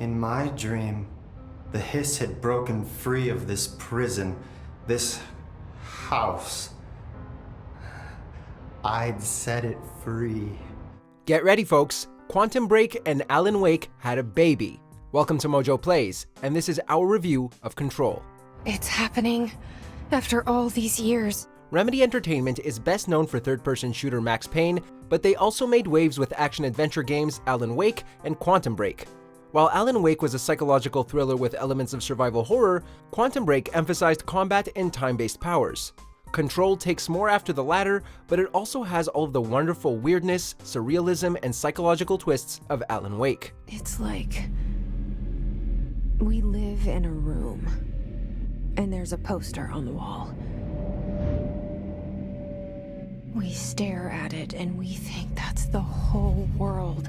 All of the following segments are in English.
In my dream, the hiss had broken free of this prison, this house. I'd set it free. Get ready, folks. Quantum Break and Alan Wake had a baby. Welcome to MojoPlays, and this is our review of Control. It's happening after all these years. Remedy Entertainment is best known for third-person shooter Max Payne, but they also made waves with action-adventure games Alan Wake and Quantum Break. While Alan Wake was a psychological thriller with elements of survival horror, Quantum Break emphasized combat and time-based powers. Control takes more after the latter, but it also has all of the wonderful weirdness, surrealism, and psychological twists of Alan Wake. It's like we live in a room, and there's a poster on the wall. We stare at it, and we think that's the whole world.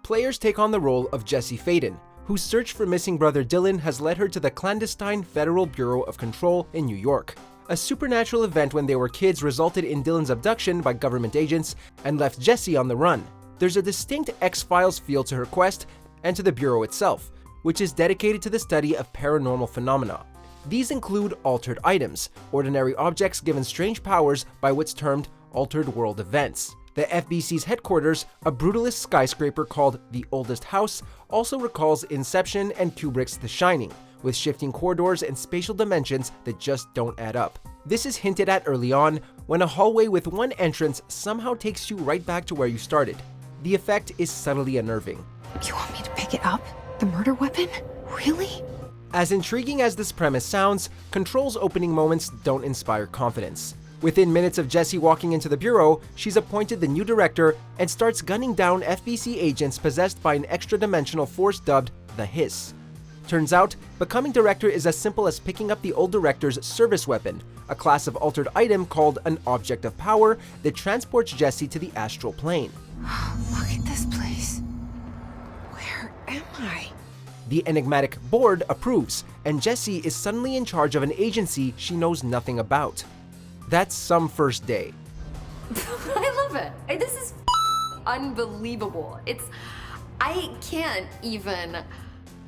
Players take on the role of Jessie Faden, whose search for missing brother Dylan has led her to the clandestine Federal Bureau of Control in New York. A supernatural event when they were kids resulted in Dylan's abduction by government agents and left Jessie on the run. There's a distinct X-Files feel to her quest and to the Bureau itself, which is dedicated to the study of paranormal phenomena. These include altered items, ordinary objects given strange powers by what's termed altered world events. The FBC's headquarters, a brutalist skyscraper called the Oldest House, also recalls Inception and Kubrick's The Shining, with shifting corridors and spatial dimensions that just don't add up. This is hinted at early on, when a hallway with one entrance somehow takes you right back to where you started. The effect is subtly unnerving. You want me to pick it up? The murder weapon? Really? As intriguing as this premise sounds, Control's opening moments don't inspire confidence. Within minutes of Jessie walking into the Bureau, she's appointed the new director and starts gunning down FBC agents possessed by an extra-dimensional force dubbed the Hiss. Turns out, becoming director is as simple as picking up the old director's service weapon, a class of altered item called an object of power that transports Jessie to the astral plane. Look at this place. Where am I? The enigmatic board approves, and Jessie is suddenly in charge of an agency she knows nothing about. That's some first day. I love it. This is unbelievable. I can't even.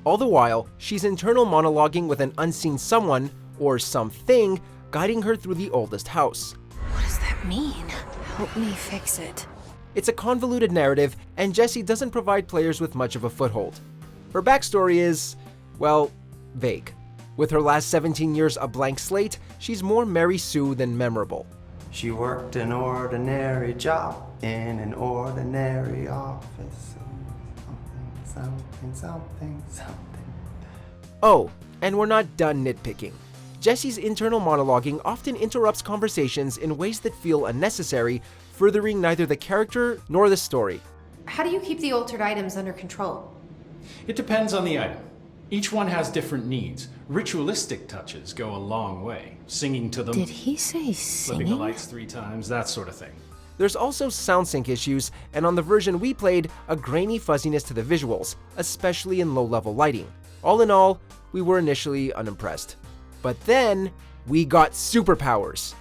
All the while, she's internal monologuing with an unseen someone, or something, guiding her through the Oldest House. What does that mean? Help me fix it. It's a convoluted narrative, and Jessie doesn't provide players with much of a foothold. Her backstory is, well, vague. With her last 17 years a blank slate, she's more Mary Sue than memorable. She worked an ordinary job in an ordinary office. Something. Oh, and we're not done nitpicking. Jessie's internal monologuing often interrupts conversations in ways that feel unnecessary, furthering neither the character nor the story. How do you keep the altered items under control? It depends on the item. Each one has different needs. Ritualistic touches go a long way. Singing to them, Did he say flipping the singing? lights 3 times, that sort of thing. There's also sound sync issues, and on the version we played, a grainy fuzziness to the visuals, especially in low-level lighting. All in all, we were initially unimpressed. But then, we got superpowers.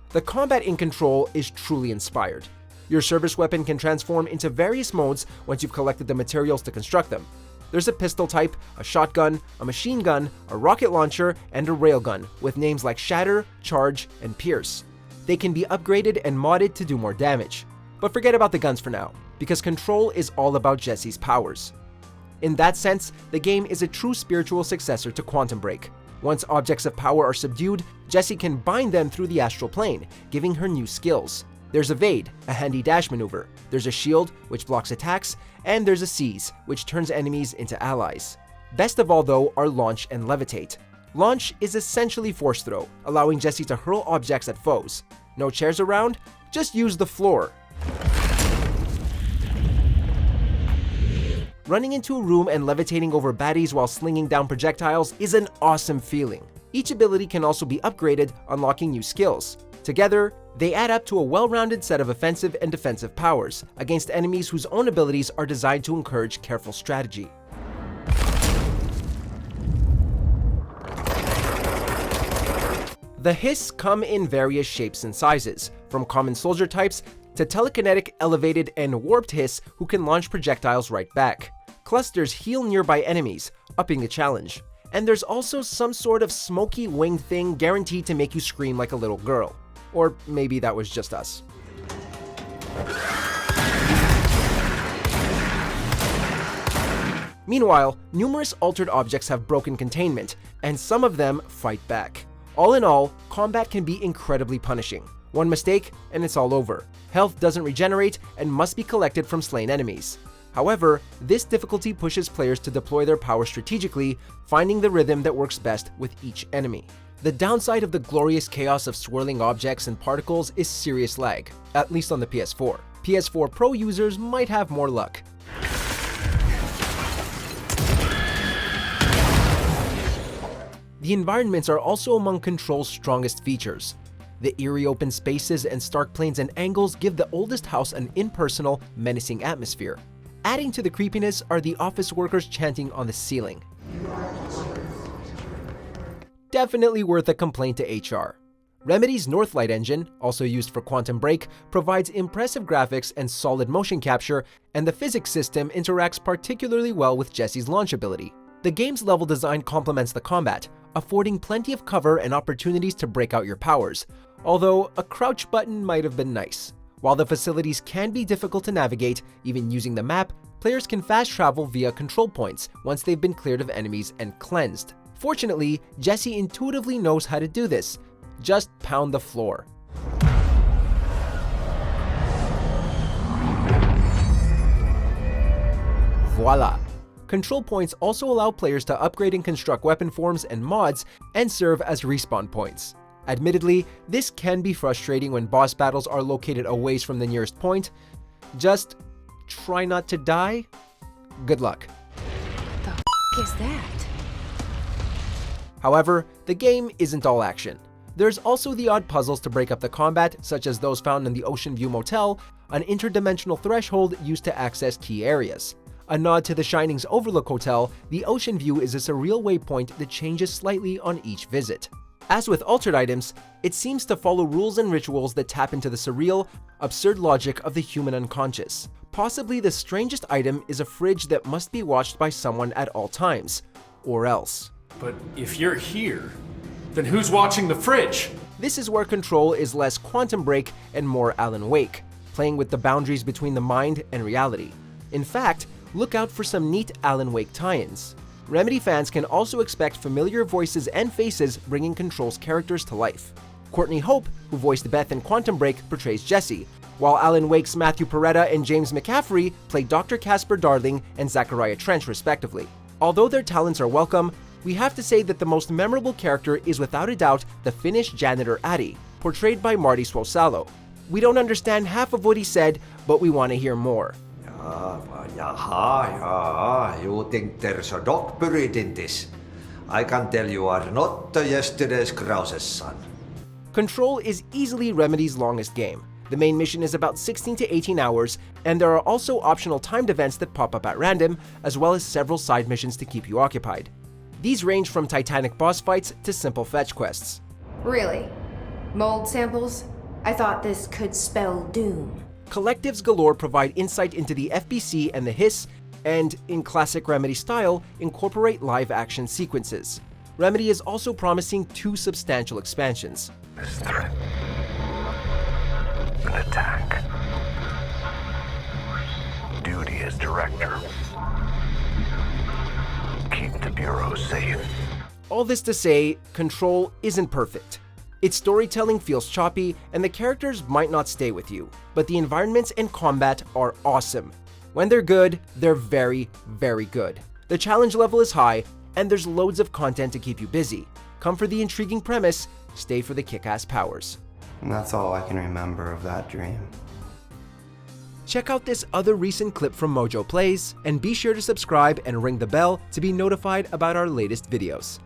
The combat in Control is truly inspired. Your service weapon can transform into various modes once you've collected the materials to construct them. There's a pistol type, a shotgun, a machine gun, a rocket launcher, and a railgun, with names like Shatter, Charge, and Pierce. They can be upgraded and modded to do more damage. But forget about the guns for now, because Control is all about Jessie's powers. In that sense, the game is a true spiritual successor to Quantum Break. Once objects of power are subdued, Jessie can bind them through the astral plane, giving her new skills. There's Evade, a handy dash maneuver. There's a Shield, which blocks attacks, and there's a Seize, which turns enemies into allies. Best of all though are Launch and Levitate. Launch is essentially force throw, allowing Jessie to hurl objects at foes. No chairs around? Just use the floor. Running into a room and levitating over baddies while slinging down projectiles is an awesome feeling. Each ability can also be upgraded, unlocking new skills. Together, they add up to a well-rounded set of offensive and defensive powers against enemies whose own abilities are designed to encourage careful strategy. The Hiss come in various shapes and sizes, from common soldier types to telekinetic, elevated, and warped hiss who can launch projectiles right back. Clusters heal nearby enemies, upping the challenge. And there's also some sort of smoky winged thing guaranteed to make you scream like a little girl. Or maybe that was just us. Meanwhile, numerous altered objects have broken containment, and some of them fight back. All in all, combat can be incredibly punishing. One mistake, and it's all over. Health doesn't regenerate and must be collected from slain enemies. However, this difficulty pushes players to deploy their power strategically, finding the rhythm that works best with each enemy. The downside of the glorious chaos of swirling objects and particles is serious lag, at least on the PS4. PS4 Pro users might have more luck. The environments are also among Control's strongest features. The eerie open spaces and stark planes and angles give the oldest house an impersonal, menacing atmosphere. Adding to the creepiness are the office workers chanting on the ceiling. Definitely worth a complaint to HR. Remedy's Northlight engine, also used for Quantum Break, provides impressive graphics and solid motion capture, and the physics system interacts particularly well with Jesse's launch ability. The game's level design complements the combat, affording plenty of cover and opportunities to break out your powers, although a crouch button might have been nice. While the facilities can be difficult to navigate, even using the map, players can fast travel via control points once they've been cleared of enemies and cleansed. Fortunately, Jesse intuitively knows how to do this. Just pound the floor. Voila! Control points also allow players to upgrade and construct weapon forms and mods and serve as respawn points. Admittedly, this can be frustrating when boss battles are located a ways from the nearest point. Just try not to die. Good luck. The f is that? However, the game isn't all action. There's also the odd puzzles to break up the combat, such as those found in the Ocean View Motel, an interdimensional threshold used to access key areas. A nod to The Shining's Overlook Hotel, the Ocean View is a surreal waypoint that changes slightly on each visit. As with altered items, it seems to follow rules and rituals that tap into the surreal, absurd logic of the human unconscious. Possibly the strangest item is a fridge that must be watched by someone at all times, or else. But if you're here, then who's watching the fridge? This is where Control is less Quantum Break and more Alan Wake, playing with the boundaries between the mind and reality. In fact, look out for some neat Alan Wake tie-ins. Remedy fans can also expect familiar voices and faces bringing Control's characters to life. Courtney Hope, who voiced Beth in Quantum Break, portrays Jesse, while Alan Wake's Matthew Peretta and James McCaffrey play Dr. Casper Darling and Zachariah Trench respectively. Although their talents are welcome, we have to say that the most memorable character is without a doubt the Finnish janitor Adi, portrayed by Marty Suosalo. We don't understand half of what he said, but we want to hear more. Jaha, you think there's a dog buried in this? I can tell you are not yesterday's Krause's son. Control is easily Remedy's longest game. The main mission is about 16 to 18 hours, and there are also optional timed events that pop up at random, as well as several side missions to keep you occupied. These range from titanic boss fights to simple fetch quests. Really? Mold samples? I thought this could spell doom. Collectives galore provide insight into the FBC and the hiss, and, in classic Remedy style, incorporate live-action sequences. Remedy is also promising 2 substantial expansions. This threat. An attack. Duty as director. Keep the Bureau safe. All this to say, Control isn't perfect. Its storytelling feels choppy, and the characters might not stay with you, but the environments and combat are awesome. When they're good, they're very, very good. The challenge level is high, and there's loads of content to keep you busy. Come for the intriguing premise, stay for the kick-ass powers. And that's all I can remember of that dream. Check out this other recent clip from MojoPlays, and be sure to subscribe and ring the bell to be notified about our latest videos.